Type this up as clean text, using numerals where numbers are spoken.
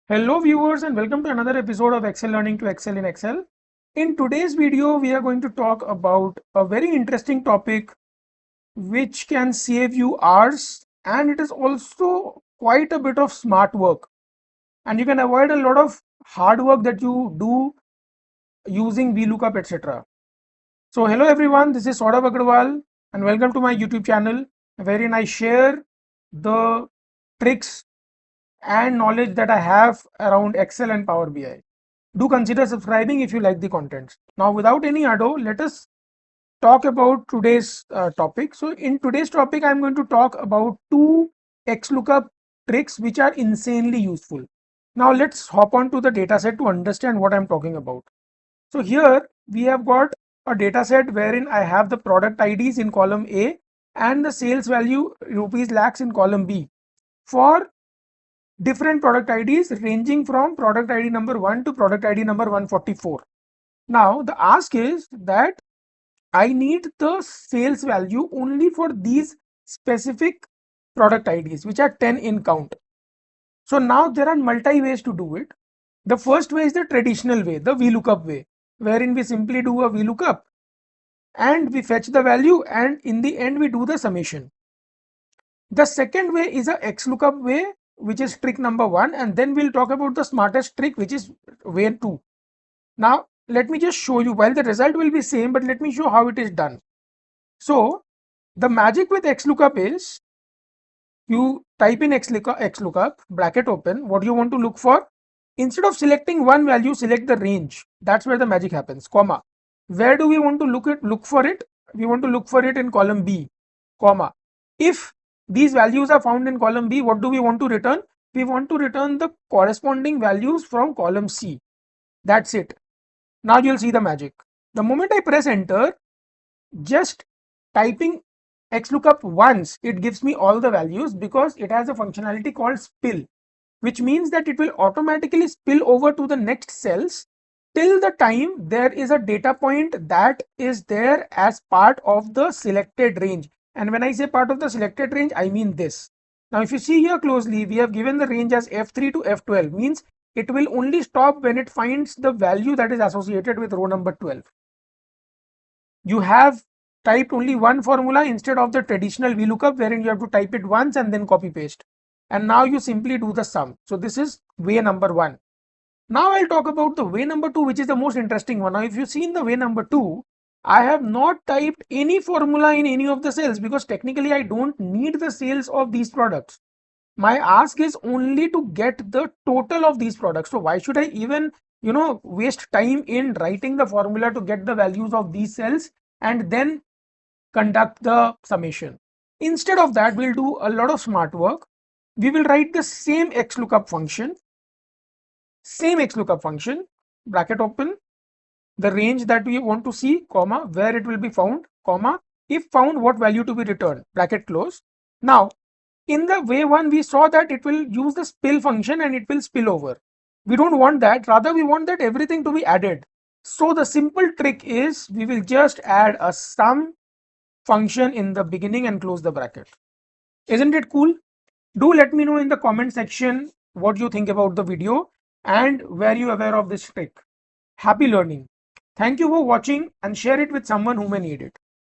Hello viewers and welcome to another episode of Excel Learning to Excel in Excel. In today's video, we are going to talk about a very interesting topic which can save you hours, and it is also quite a bit of smart work, and you can avoid a lot of hard work that you do using VLOOKUP, etc. So hello everyone, this is Saurav Agrawal and welcome to my YouTube channel wherein I share the tricks and knowledge that I have around Excel and Power BI. Do consider subscribing if you like the content. Now, without any ado, let us talk about today's topic. So, in today's topic, I'm going to talk about two XLOOKUP tricks which are insanely useful. Now, let's hop on to the data set to understand what I'm talking about. So, here we have got a data set wherein I have the product IDs in column A and the sales value rupees lakhs in column B for different product IDs ranging from product ID number 1 to product ID number 144. Now the ask is that I need the sales value only for these specific product IDs which are 10 in count. So now there are multi ways to do it. The first way is the traditional way, the VLOOKUP way, wherein we simply do a VLOOKUP and we fetch the value and in the end we do the summation. The second way is a XLOOKUP way, which is trick number 1, and then we'll talk about the smartest trick, which is way 2. Now let me just show you, while the result will be same, but let me show how it is done. So the magic with XLOOKUP is you type in XLOOKUP bracket open what you want to look for. Instead of selecting one value, select the range. That's where the magic happens, comma. Where do we want to look for it? We want to look for it in column B, comma. If these values are found in column B, what do we want to return? We want to return the corresponding values from column C. That's it. Now you'll see the magic. The moment I press enter, just typing XLOOKUP once, it gives me all the values because it has a functionality called spill, which means that it will automatically spill over to the next cells till the time there is a data point that is there as part of the selected range. And when I say part of the selected range, I mean this. Now, if you see here closely, we have given the range as F3 to F12, means it will only stop when it finds the value that is associated with row number 12. You have typed only one formula instead of the traditional VLOOKUP wherein you have to type it once and then copy paste. And now you simply do the sum. So this is way number 1. Now I'll talk about the way number 2, which is the most interesting one. Now if you see in the way number 2, I have not typed any formula in any of the cells because technically I don't need the sales of these products. My ask is only to get the total of these products. So why should I even waste time in writing the formula to get the values of these cells and then conduct the summation? Instead of that, we'll do a lot of smart work. We will write the same XLOOKUP function, bracket open, the range that we want to see, comma, where it will be found, comma, if found, what value to be returned, bracket close. Now, in the way 1, we saw that it will use the spill function and it will spill over. We don't want that, rather we want that everything to be added. So the simple trick is we will just add a sum function in the beginning and close the bracket. Isn't it cool? Do let me know in the comment section what you think about the video and were you aware of this trick. Happy learning. Thank you for watching and share it with someone who may need it.